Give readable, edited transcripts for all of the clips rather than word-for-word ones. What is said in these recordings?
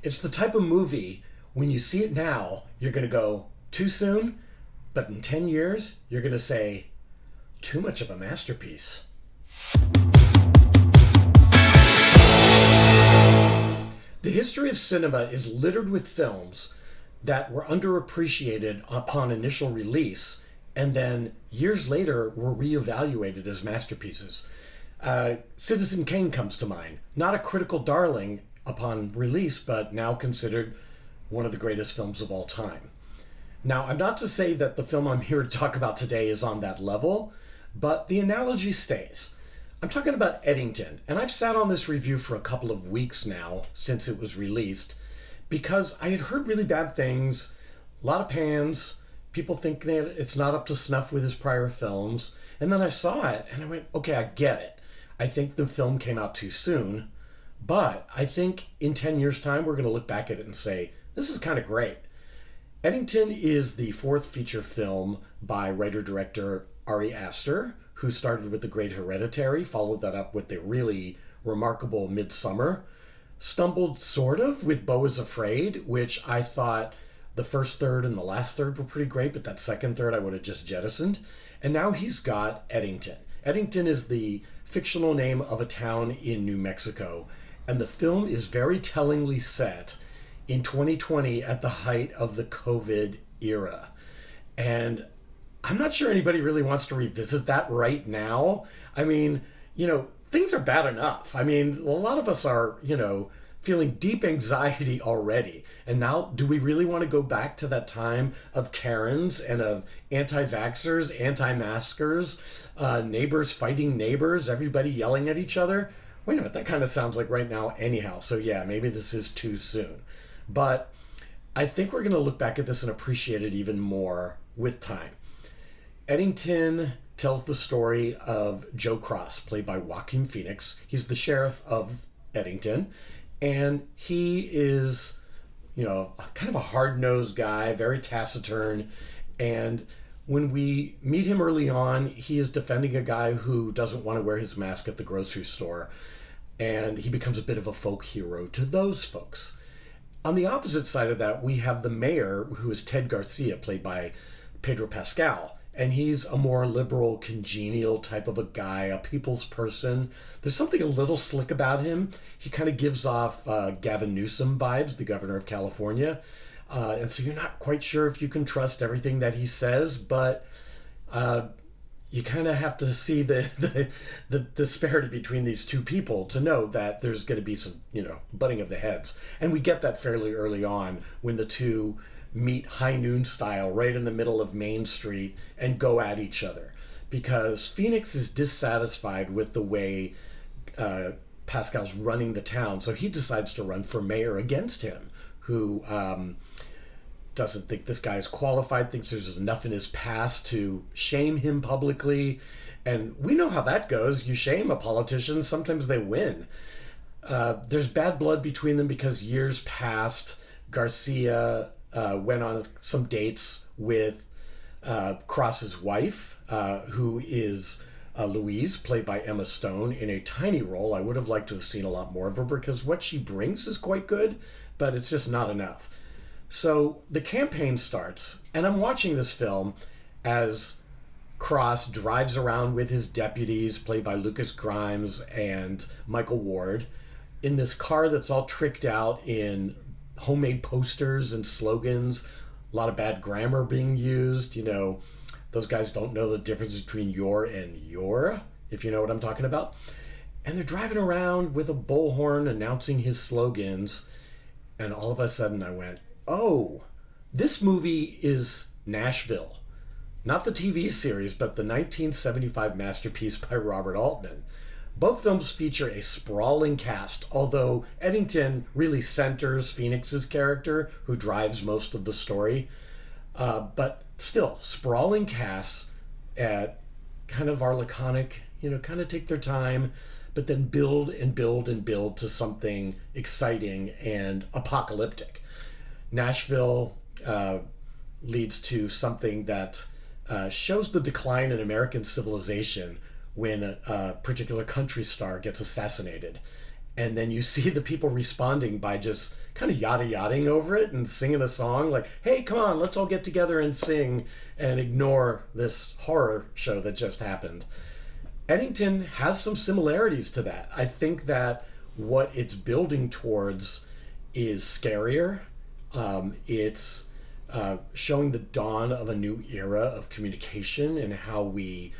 It's the type of movie, when you see it now, you're going to go, too soon? But in 10 years, you're going to say, too much of a masterpiece. The history of cinema is littered with films that were underappreciated upon initial release and then years later were reevaluated as masterpieces. Citizen Kane comes to mind. Not a critical darling upon release, but now considered one of the greatest films of all time. Now, I'm not to say that the film I'm here to talk about today is on that level, but the analogy stays. I'm talking about Eddington, and I've sat on this review for a couple of weeks now since it was released because I had heard really bad things, a lot of pans, people think that it's not up to snuff with his prior films, and then I saw it and I went, okay, I get it. I think the film came out too soon, but I think in 10 years' time we're going to look back at it and say, this is kind of great. Eddington is the fourth feature film by writer-director Ari Aster, who started with the great Hereditary, followed that up with the really remarkable Midsummer, stumbled sort of with Beau is Afraid, which I thought the first third and the last third were pretty great, but that second third I would have just jettisoned. And now he's got Eddington. Eddington is the fictional name of a town in New Mexico, and the film is very tellingly set in 2020 at the height of the COVID era. And I'm not sure anybody really wants to revisit that right now. I mean, things are bad enough. I mean, a lot of us are, feeling deep anxiety already. And now, do we really want to go back to that time of Karens and of anti-vaxxers, anti-maskers, neighbors fighting neighbors, everybody yelling at each other? Wait a minute, that kind of sounds like right now anyhow. So yeah, maybe this is too soon. But I think we're going to look back at this and appreciate it even more with time. Eddington tells the story of Joe Cross, played by Joaquin Phoenix. He's the sheriff of Eddington, and he is, kind of a hard-nosed guy, very taciturn, and when we meet him early on, he is defending a guy who doesn't want to wear his mask at the grocery store, and he becomes a bit of a folk hero to those folks. On the opposite side of that, we have the mayor, who is Ted Garcia, played by Pedro Pascal. And he's a more liberal, congenial type of a guy, a people's person. There's something a little slick about him. He kind of gives off Gavin Newsom vibes, the governor of California. And so you're not quite sure if you can trust everything that he says, but you kind of have to see the disparity between these two people to know that there's going to be some, butting of the heads. And we get that fairly early on when the two meet high noon style right in the middle of Main Street and go at each other, because Phoenix is dissatisfied with the way Pascal's running the town, so he decides to run for mayor against him, who doesn't think this guy is qualified, thinks there's enough in his past to shame him publicly. And we know how that goes. You shame a politician, sometimes they win. There's bad blood between them because years past, Garcia went on some dates with Cross's wife, who is Louise, played by Emma Stone, in a tiny role. I would have liked to have seen a lot more of her because what she brings is quite good, but it's just not enough. So the campaign starts, and I'm watching this film as Cross drives around with his deputies, played by Lucas Grimes and Michael Ward, in this car that's all tricked out in homemade posters and slogans, a lot of bad grammar being used. Those guys don't know the difference between your and your, if you know what I'm talking about. And they're driving around with a bullhorn announcing his slogans, and all of a sudden I went, oh, this movie is Nashville. Not the TV series, but the 1975 masterpiece by Robert Altman. Both films feature a sprawling cast, although Eddington really centers Phoenix's character, who drives most of the story. But still, sprawling casts at kind of are laconic, kind of take their time, but then build and build and build to something exciting and apocalyptic. Nashville leads to something that shows the decline in American civilization when a particular country star gets assassinated. and then you see the people responding by just kind of yada-yadaing over it and singing a song like, hey, come on, let's all get together and sing and ignore this horror show that just happened. Eddington has some similarities to that. I think that what it's building towards is scarier. It's showing the dawn of a new era of communication and how we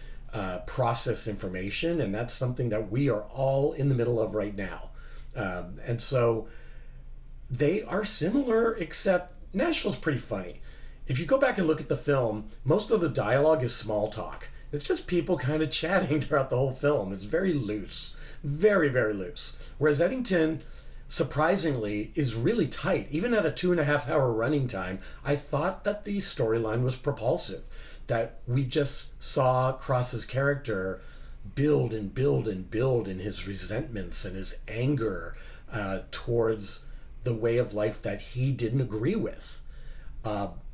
process information, and that's something that we are all in the middle of right now. And so they are similar, except Nashville's pretty funny. If you go back and look at the film, most of the dialogue is small talk. It's just people kind of chatting throughout the whole film. It's very loose, very, very loose. Whereas Eddington, surprisingly, is really tight. Even at a 2.5 hour running time, I thought that the storyline was propulsive, that we just saw Cross's character build and build and build in his resentments and his anger towards the way of life that he didn't agree with.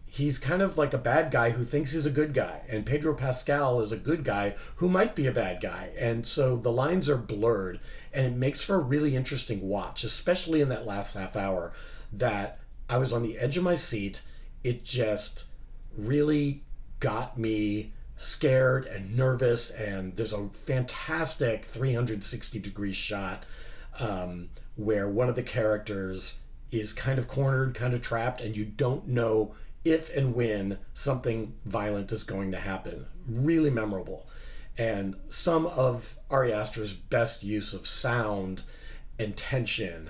He's kind of like a bad guy who thinks he's a good guy, and Pedro Pascal is a good guy who might be a bad guy. And so the lines are blurred, and it makes for a really interesting watch, especially in that last half hour that I was on the edge of my seat. It just really got me scared and nervous, and there's a fantastic 360-degree shot where one of the characters is kind of cornered, kind of trapped, and you don't know if and when something violent is going to happen. Really memorable. And some of Ari Aster's best use of sound and tension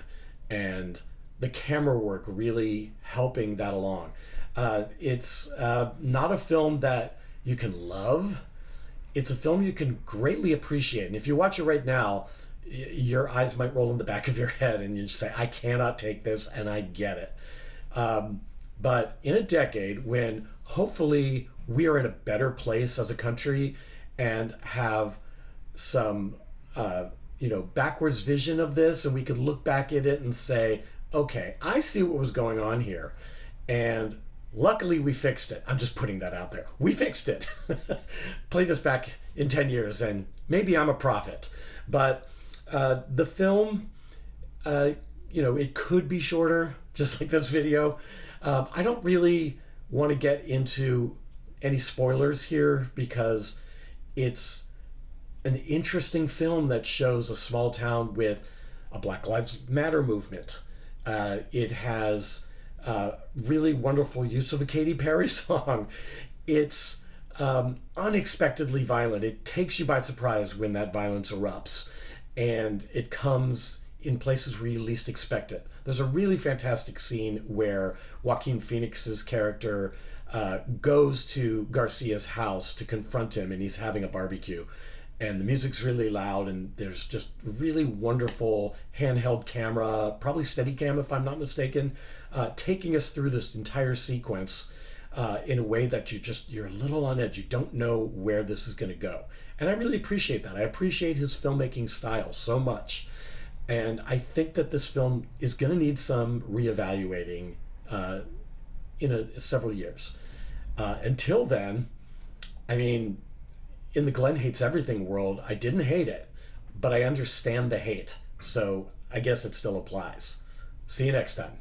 and the camera work really helping that along. It's not a film that you can love. It's a film you can greatly appreciate. And if you watch it right now, your eyes might roll in the back of your head and you just say, I cannot take this, and I get it. But in a decade when hopefully we are in a better place as a country and have some backwards vision of this, and we can look back at it and say, okay, I see what was going on here, and luckily we fixed it. I'm just putting that out there. We fixed it. Play this back in 10 years and maybe I'm a prophet. But the film, it could be shorter, just like this video. I don't really want to get into any spoilers here because it's an interesting film that shows a small town with a Black Lives Matter movement. It has really wonderful use of a Katy Perry song. It's unexpectedly violent. It takes you by surprise when that violence erupts, and it comes in places where you least expect it. There's a really fantastic scene where Joaquin Phoenix's character goes to Garcia's house to confront him, and he's having a barbecue. And the music's really loud, and there's just really wonderful handheld camera, probably Steadicam if I'm not mistaken, taking us through this entire sequence in a way that you're a little on edge. You don't know where this is going to go. And I really appreciate that. I appreciate his filmmaking style so much. And I think that this film is going to need some reevaluating in several years. Until then, I mean, in the Glenn Hates Everything world, I didn't hate it, but I understand the hate. So I guess it still applies. See you next time.